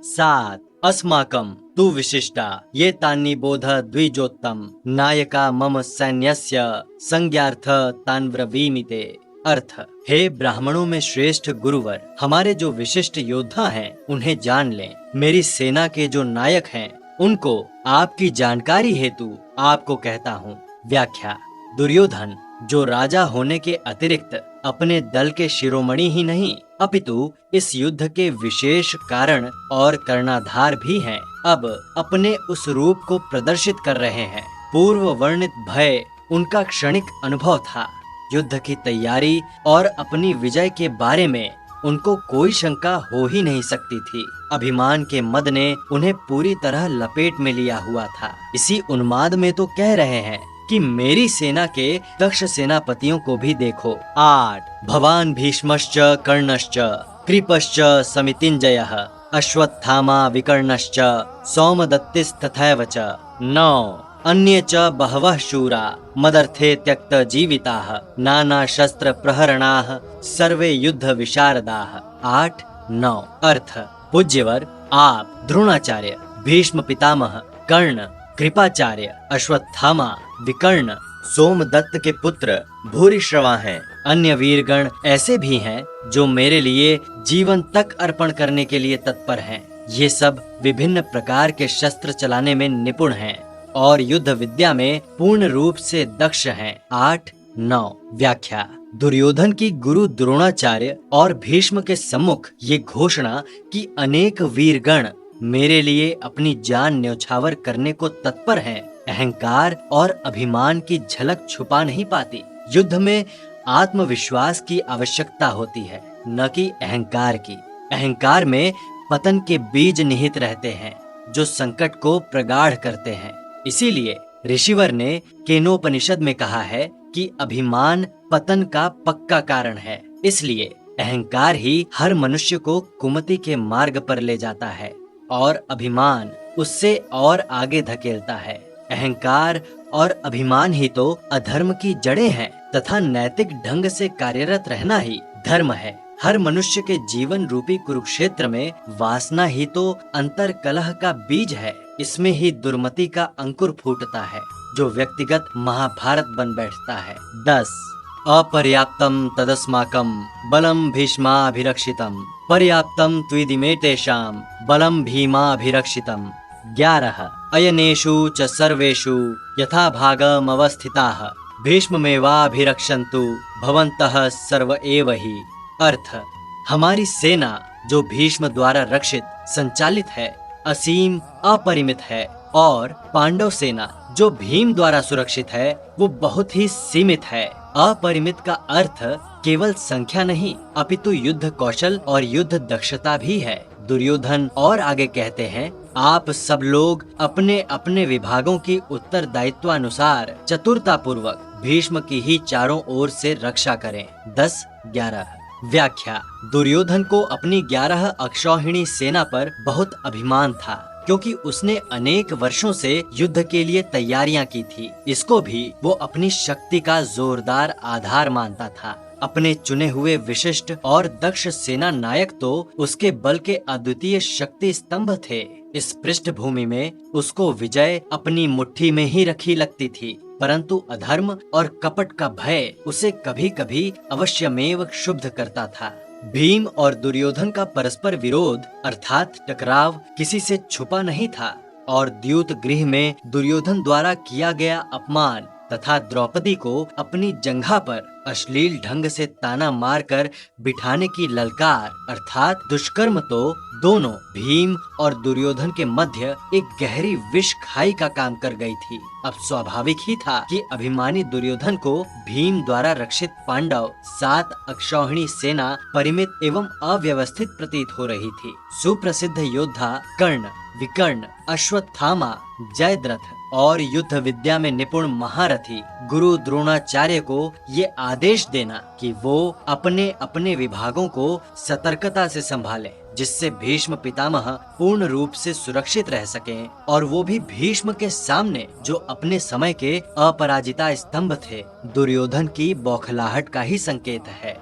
सात अस्माकं तु विशिष्टा ये तान्नि बोध द्विजोत्तम नायका मम सैन्यस्य संज्ञार्थ तान्ब्रवीमिते। अर्थ, हे ब्राह्मणों में श्रेष्ठ गुरुवर, हमारे जो विशिष्ट योद्धा हैं उन्हें जान लें। मेरी सेना के जो नायक हैं उनको आपकी जानकारी हेतु आपको कहता हूँ। व्याख्या: दुर्योधन जो राजा होने के अतिरिक्त अपने दल के शिरोमणि ही नहीं अपितु इस युद्ध के विशेष कारण और कर्णधार भी हैं, अब अपने उस रूप को प्रदर्शित कर रहे हैं। पूर्व वर्णित भय उनका क्षणिक अनुभव था। युद्ध की तैयारी और अपनी विजय के बारे में उनको कोई शंका हो ही नहीं सकती थी। अभिमान के मद ने उन्हें पूरी तरह लपेट में लिया हुआ था। इसी उन्माद में तो कह रहे हैं कि मेरी सेना के दक्ष सेनापतियों को भी देखो। 8 भवान भीष्मश्च कर्णश्च कृपश्च समितिञ्जयः अश्वत्थामा विकर्णश्च सौमदत्तिस्तथैव च। 9 अन्ये च बहवः शूरा मदर्थे त्यक्त जीविताः नाना शस्त्र प्रहरणाः सर्वे युद्ध विशारदाः। 8-9 अर्थ, पूज्यवर, आप द्रोणाचार्य, भीष्म पितामह, कर्ण, कृपाचार्य, अश्वत्थामा, विकर्ण, सोमदत्त के पुत्र भूरिश्रवा हैं। अन्य वीरगण ऐसे भी हैं जो मेरे लिए जीवन तक अर्पण करने के लिए तत्पर हैं। ये सब विभिन्न प्रकार के शस्त्र चलाने में निपुण हैं और युद्ध विद्या में पूर्ण रूप से दक्ष हैं। 8-9 व्याख्या: दुर्योधन की गुरु द्रोणाचार्य और भीष्म के सम्मुख ये घोषणा कि अनेक वीरगण मेरे लिए अपनी जान न्यौछावर करने को तत्पर हैं, अहंकार और अभिमान की झलक छुपा नहीं पाती। युद्ध में आत्मविश्वास की आवश्यकता होती है, न कि अहंकार की। अहंकार में पतन के बीज निहित रहते हैं जो संकट को प्रगाढ़ करते हैं। इसीलिए ऋषिवर ने केनोपनिषद में कहा है कि अभिमान पतन का पक्का कारण है। इसलिए अहंकार ही हर मनुष्य को कुमति के मार्ग पर ले जाता है और अभिमान उससे और आगे धकेलता है। अहंकार और अभिमान ही तो अधर्म की जड़ें हैं तथा नैतिक ढंग से कार्यरत रहना ही धर्म है। हर मनुष्य के जीवन रूपी कुरुक्षेत्र में वासना ही तो अंतर कलह का बीज है। इसमें ही दुर्मति का अंकुर फूटता है जो व्यक्तिगत महाभारत बन बैठता है। 10 अपर्याप्तम तदस्माकं बलम भीष्माभिरक्षितम पर्याप्तम त्विदिमे तेषां बलम भीमाभिरक्षितम। 11 अयनेषु च सर्वेषु यथा भागमवस्थिताः भीष्ममेवाभिरक्षन्तु भवन्तः सर्व एव हि। अर्थ, हमारी सेना जो भीष्म द्वारा रक्षित संचालित है असीम अपरिमित है और पांडव सेना जो भीम द्वारा सुरक्षित है वो बहुत ही सीमित है। अपरिमित का अर्थ केवल संख्या नहीं अपितु युद्ध कौशल और युद्ध दक्षता भी है। दुर्योधन और आगे कहते हैं, आप सब लोग अपने अपने विभागों की उत्तरदायित्वानुसार चतुरता पूर्वक भीष्म की ही चारों ओर से रक्षा करें। 10-11 व्याख्या: दुर्योधन को अपनी 11 अक्षौहिणी सेना पर बहुत अभिमान था क्योंकि उसने अनेक वर्षों से युद्ध के लिए तैयारियां की थी। इसको भी वो अपनी शक्ति का जोरदार आधार मानता था। अपने चुने हुए विशिष्ट और दक्ष सेना नायक तो उसके बल के अद्वितीय शक्ति स्तंभ थे। इस पृष्ठभूमि में उसको विजय अपनी मुट्ठी में ही रखी लगती थी, परंतु अधर्म और कपट का भय उसे कभी कभी अवश्यमेव क्षुब्ध करता था। भीम और दुर्योधन का परस्पर विरोध अर्थात टकराव किसी से छुपा नहीं था और द्यूत गृह में दुर्योधन द्वारा किया गया अपमान तथा द्रौपदी को अपनी जंघा पर अश्लील ढंग से ताना मारकर बिठाने की ललकार अर्थात दुष्कर्म तो दोनों भीम और दुर्योधन के मध्य एक गहरी विष खाई का काम कर गई थी। अब स्वाभाविक ही था कि अभिमानी दुर्योधन को भीम द्वारा रक्षित पांडव 7 अक्षौहिणी सेना परिमित एवं अव्यवस्थित प्रतीत हो रही थी। सुप्रसिद्ध योद्धा कर्ण, विकर्ण, अश्वत्थामा, जयद्रथ और युद्ध विद्या में निपुण महारथी गुरु द्रोणाचार्य को ये आदेश देना कि वो अपने अपने विभागों को सतर्कता से संभालें, जिससे भीष्म पितामह पूर्ण रूप से सुरक्षित रह सकें और वो भी भीष्म के सामने जो अपने समय के अपराजिता स्तंभ थे। दुर्योधन की बौखलाहट का ही संकेत है।